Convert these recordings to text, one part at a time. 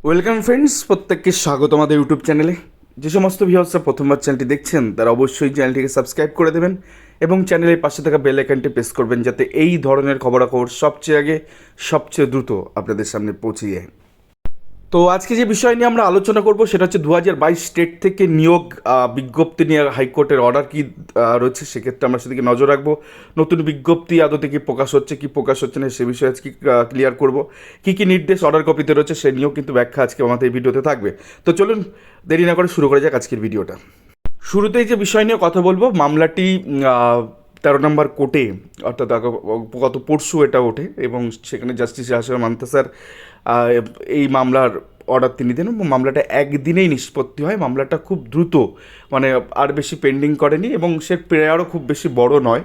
Welcome friends, প্রত্যেককে স্বাগত আমাদের ইউটিউব চ্যানেলে। যে সমস্ত ভিউয়ার্সরা প্রথমবার চ্যানেলটি দেখছেন তারা অবশ্যই চ্যানেলটিকে সাবস্ক্রাইব করে দেবেন এবং চ্যানেলের পাশে থাকা বেল আইকনটি প্রেস করবেন যাতে এই ধরনের খবরাখবর সবচেয়ে আগে সবচেয়ে দ্রুত আপনাদের সামনে পৌঁছে যায়। তো আজকে যে বিষয় নিয়ে আমরা আলোচনা করব সেটা হচ্ছে 2022 স্টেট থেকে নিয়োগ বিজ্ঞপ্তি নিয়ে হাইকোর্টের অর্ডার কি রয়েছে, সেক্ষেত্রে আমরা সেদিকে নজর রাখবো। নতুন বিজ্ঞপ্তি আদতে কি প্রকাশ হচ্ছে কি প্রকাশ হচ্ছে না সে বিষয়ে আজকে ক্লিয়ার করব। কি কি নির্দেশ অর্ডার কপিতে রয়েছে সে নিয়েও কিন্তু ব্যাখ্যা আজকে আমাদের এই ভিডিওতে থাকবে। তো চলুন দেরি না করে শুরু করা যাক আজকের ভিডিওটা। শুরুতেই যে বিষয় নিয়ে কথা বলবো, মামলাটি 13 নম্বর কোর্টে, অর্থাৎ গত পরশু এটা ওঠে এবং সেখানে জাস্টিস আশরাফ মান্তা স্যার এই মামলার অর্ডার তিনি দেন এবং মামলাটা একদিনেই নিষ্পত্তি হয়। মামলাটা খুব দ্রুত, মানে আর বেশি পেন্ডিং করেনি এবং সে প্রেয়ারও খুব বেশি বড় নয়,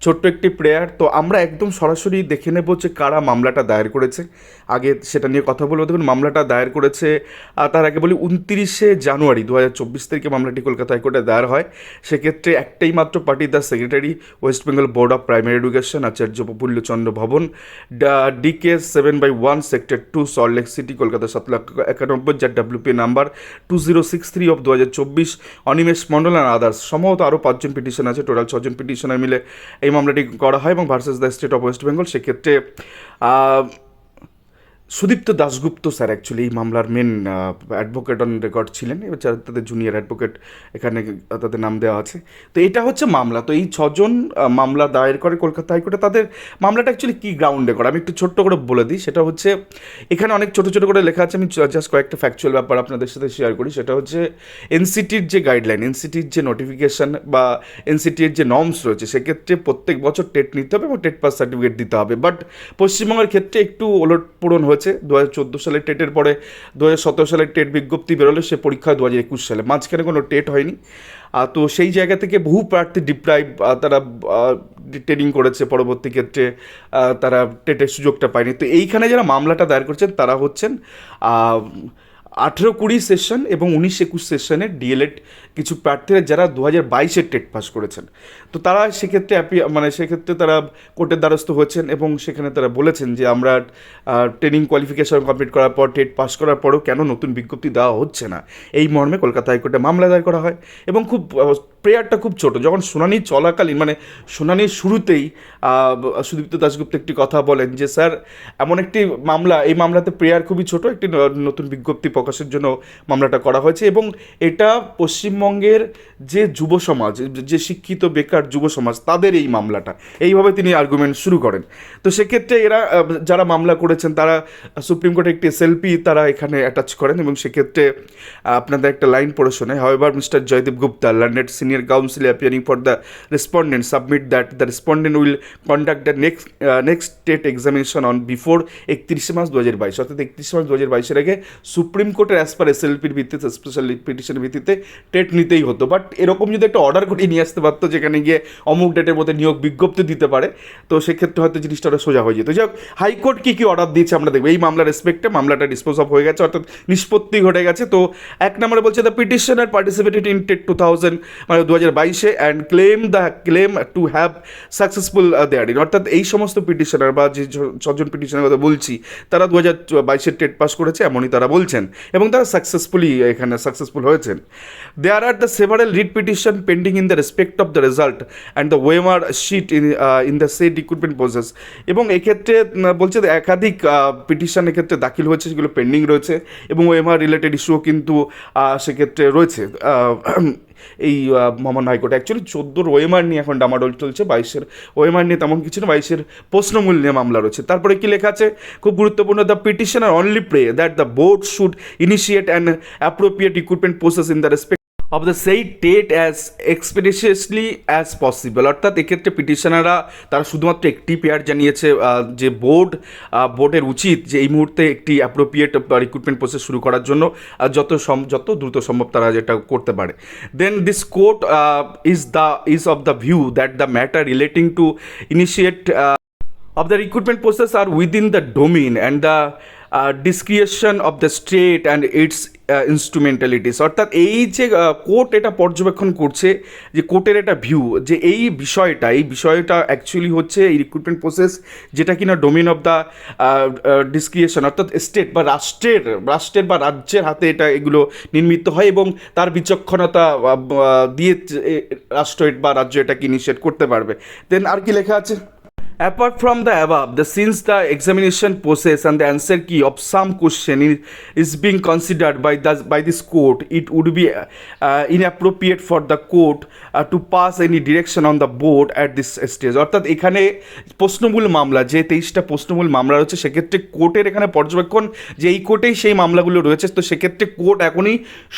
ছোট্ট একটি প্রেয়ার। তো আমরা একদম সরাসরি দেখে নেব যে কারা মামলাটা দায়ের করেছে, আগে সেটা নিয়ে কথা বলবো। দেখুন, মামলাটা দায়ের করেছে, তার আগে বলি 29শে জানুয়ারি 2024 তারিখে মামলাটি কলকাতা হাইকোর্টে দায়ের হয়। সেক্ষেত্রে একটাই মাত্র party, the secretary, West Bengal board of primary education, Acharya Prafullachandra Bhavan, DK 7/1 sector 2, Salt Lake city, Kolkata 7,91,000, যার WP number 2063 of 2024, Animesh Mondal and others. সম্ভবত আরও 5জন পিটিশন আছে, টোটাল 6জন পিটিশনার মিলে এই মামলাটি করা হয় এবং versus the state of West Bengal. সেক্ষেত্রে সুদীপ্ত দাশগুপ্ত স্যার অ্যাকচুয়ালি এই মামলার মেন অ্যাডভোকেট অন রেকর্ড ছিলেন, এবার তাদের জুনিয়র অ্যাডভোকেট এখানে তাদের নাম দেওয়া আছে। তো এটা হচ্ছে মামলা। তো এই 6জন মামলা দায়ের করে কলকাতা হাইকোর্টে। তাদের মামলাটা অ্যাকচুয়ালি কী গ্রাউন্ডে করে আমি একটু ছোট্ট করে বলে দিই। সেটা হচ্ছে, এখানে অনেক ছোটো ছোটো করে লেখা আছে, আমি জাস্ট কয়েকটা ফ্যাকচুয়াল ব্যাপার আপনাদের সাথে শেয়ার করি। সেটা হচ্ছে এনসিটির যে গাইডলাইন, এনসিটির যে নোটিফিকেশান বা এনসিটির যে নর্মস রয়েছে, সেক্ষেত্রে প্রত্যেক বছর টেট নিতে হবে এবং টেট পাস সার্টিফিকেট দিতে হবে। বাট পশ্চিমবঙ্গের ক্ষেত্রে একটু ওলটপূরণ হয়েছে। 2014 সালের টেটের পরে 2017 সালের টেট বিজ্ঞপ্তি বেরোলে সে পরীক্ষা 2021 সালে, মাঝখানে কোনো টেট হয়নি। তো সেই জায়গা থেকে বহু প্রার্থী ডিপ্রাইভ, তারা ট্রেনিং করেছে, পরবর্তী ক্ষেত্রে তারা টেটের সুযোগটা পায়নি। তো এইখানে যারা মামলাটা দায়ের করছেন তারা হচ্ছেন 18-20 সেশন এবং 19-21 সেশনের ডিএলএড কিছু প্রার্থীরা যারা 2022-এর টেট পাস করেছেন। তো তারা সেক্ষেত্রে সেক্ষেত্রে তারা কোর্টের দ্বারস্থ হয়েছেন এবং সেখানে তারা বলেছেন যে আমরা ট্রেনিং কোয়ালিফিকেশন কমপ্লিট করার পর, টেট পাস করার পরেও কেন নতুন বিজ্ঞপ্তি দেওয়া হচ্ছে না, এই মর্মে কলকাতা হাইকোর্টে মামলা দায়ের করা হয়। এবং খুব প্রেয়ারটা খুব ছোট, যখন শুনানি চলাকালীন, মানে শুনানির শুরুতেই সুদীপ্ত দাশগুপ্ত একটি কথা বলেন যে স্যার এমন একটি মামলা, এই মামলাতে প্রেয়ার খুবই ছোট, একটি নতুন বিজ্ঞপ্তি প্রকাশের জন্য মামলাটা করা হয়েছে এবং এটা পশ্চিমবঙ্গের যে যুব সমাজ, যে শিক্ষিত বেকার যুব সমাজ, তাদের এই মামলাটা, এইভাবে তিনি আর্গুমেন্ট শুরু করেন। তো সেক্ষেত্রে এরা যারা মামলা করেছেন তারা সুপ্রিম কোর্টে একটি SLP তারা এখানে অ্যাটাচ করেন এবং সেক্ষেত্রে আপনাদের একটা লাইন পড়ে শোনে। However mister Joydeep Gupta, learned senior counsel appearing for the respondent, submit that the respondent will conduct the next state examination on before 31 March 2022, অর্থাৎ 31 মার্চ 2022-এর আগে সুপ্রিম কোর্টের অ্যাজ পার SLPর ভিত্তিতে, স্পেশাল পিটিশনের ভিত্তিতে টেট নিতেই হতো। বাট এরকম যদি একটা অর্ডার করে নিয়ে আসতে পারতো যেখানে গিয়ে অমুক ডেটের মধ্যে নিয়োগ বিজ্ঞপ্তি দিতে পারে, তো সেক্ষেত্রে হয়তো জিনিসটা সোজা হয়ে যেত। যাই হোক, হাইকোর্ট কী কী অর্ডার দিয়েছে আমরা দেখবো। এই মামলার রেসপেক্টে মামলাটা ডিসপোজ অফ হয়ে গেছে, অর্থাৎ নিষ্পত্তি ঘটে গেছে। তো 1 নম্বরে বলছে the petitioner participated in TET 2000, মানে 2022-এ and claim to have successful there in, অর্থাৎ এই সমস্ত পিটিশনার বা যে 6জন পিটিশনের কথা বলছি তারা 2022-এর টেট পাস করেছে এমনই তারা বলছেন এবং তারা এখানে সাকসেসফুল হয়েছেন। There are the several writ petition pending in the respect of the result and the OMR sheet in the said recruitment process, এবং এক্ষেত্রে বলছে একাধিক পিটিশন এক্ষেত্রে দাখিল হয়েছে, সেগুলো পেন্ডিং রয়েছে এবং ওয়েমার রিলেটেড ইস্যুও কিন্তু সেক্ষেত্রে রয়েছে এই মহামান্য হাইকোর্টে। অ্যাকচুয়ালি 14 ওয়েমার নিয়ে এখন ডামাডোল চলছে, 22-এর ওয়েমার নিয়ে তেমন কিছু না, 22-এর প্রশ্নমূল নিয়ে মামলা রয়েছে। তারপরে কি লেখা আছে, খুব গুরুত্বপূর্ণ, the petitioner only pray that the board should initiate an appropriate recruitment process in the respect of the সেই TET as expeditiously as possible, অর্থাৎ এক্ষেত্রে পিটিশনাররা তারা শুধুমাত্র একটি পেয়ার জানিয়েছে যে বোর্ডের উচিত যে এই মুহূর্তে একটি অ্যাপ্রোপ্রিয়েট রিক্রুটমেন্ট প্রসেস শুরু করার জন্য যত দ্রুত সম্ভব তারা যেটা করতে পারে। Then this court is of the view that the matter relating to initiate of the recruitment process are within the domain and the discretion of the state and its ইনস্ট্রুমেন্টালিটিস, অর্থাৎ এই যে কোর্ট এটা পর্যবেক্ষণ করছে, যে কোর্টের একটা ভিউ যে এই বিষয়টা অ্যাকচুয়ালি হচ্ছে এই রিক্রুটমেন্ট প্রসেস যেটা কিনা ডোমেন অফ দ্য ডিসক্রিয়েশন, অর্থাৎ স্টেট বা রাষ্ট্রের বা রাজ্যের হাতে এগুলো নির্মিত হয় এবং তার বিচক্ষণতা দিয়ে রাষ্ট্র বা রাজ্য এটাকে ইনিশিয়েট করতে পারবে। দেন আর কি লেখা আছে? Apart from the above, since the examination process and the answer key of some question is being considered by this court, it would be inappropriate for the court to pass any direction on the board at this stage. অর্থাৎ এখানে প্রশ্নমূল মামলা, যে 23টা প্রশ্নমূল মামলা রয়েছে, সেক্ষেত্রে কোর্টের এখানে পর্যবেক্ষণ যে এই কোর্টেই সেই মামলাগুলো রয়েছে, তো সেক্ষেত্রে কোর্ট এখনই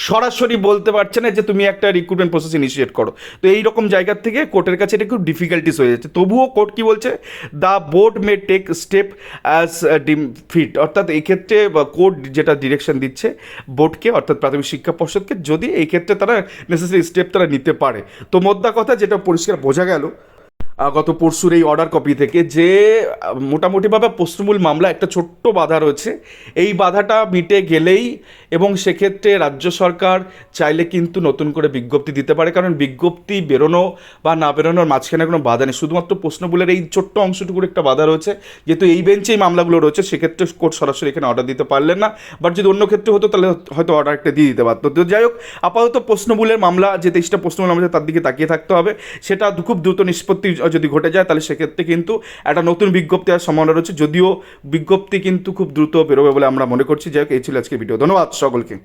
সরাসরি বলতে পারছে না যে তুমি একটা রিক্রুটমেন্ট প্রসেস ইনিশিয়েট করো। তো এই রকম জায়গা থেকে কোর্টের কাছে এটা খুব ডিফিকাল্টিস হয়ে যাচ্ছে। তবুও কোর্ট কি বলছে, the board may take step as deem fit, অর্থাৎ এই ক্ষেত্রে কোর্ট যেটা ডিরেকশন দিচ্ছে বোর্ডকে, অর্থাৎ প্রাথমিক শিক্ষা পর্ষদকে, যদি এই ক্ষেত্রে তারা নেসেসারি স্টেপ তারা নিতে পারে। তো মোদ্দা কথা যেটা পরিষ্কার বোঝা গেল গত পরশুর এই অর্ডার কপি থেকে, যে মোটামুটিভাবে প্রশ্নমূল মামলা একটা ছোট্ট বাধা রয়েছে, এই বাধাটা মিটে গেলেই এবং সেক্ষেত্রে রাজ্য সরকার চাইলে কিন্তু নতুন করে বিজ্ঞপ্তি দিতে পারে, কারণ বিজ্ঞপ্তি বেরোনো বা না বেরোনোর মাঝখানে কোনো বাধা নেই, শুধুমাত্র প্রশ্নমূলের এই ছোট্ট অংশটুকুর একটা বাধা রয়েছে। যেহেতু এই বেঞ্চেই মামলাগুলো রয়েছে, সেক্ষেত্রে কোর্ট সরাসরি এখানে অর্ডার দিতে পারলেন না, বাট যদি অন্য ক্ষেত্রে হতো তাহলে হয়তো অর্ডারটা দিয়ে দিতে পারতো। তো যাই হোক, আপাতত প্রশ্নমূলের মামলা যে 23টা প্রশ্নমূল মামলা তার দিকে তাকিয়ে থাকতে হবে, সেটা খুব দ্রুত নিষ্পত্তি যদি ঘটে যায় তাহলে সেক্ষেত্রে কিন্তু একটা নতুন বিজ্ঞপ্তি আর সম্ভাবনা রয়েছে, যদিও বিজ্ঞপ্তি কিন্তু খুব দ্রুত বেরোবে বলে আমরা মনে করছি। যাই হোক, এই ছিল আজকে ভিডিও। ধন্যবাদ সকলকে।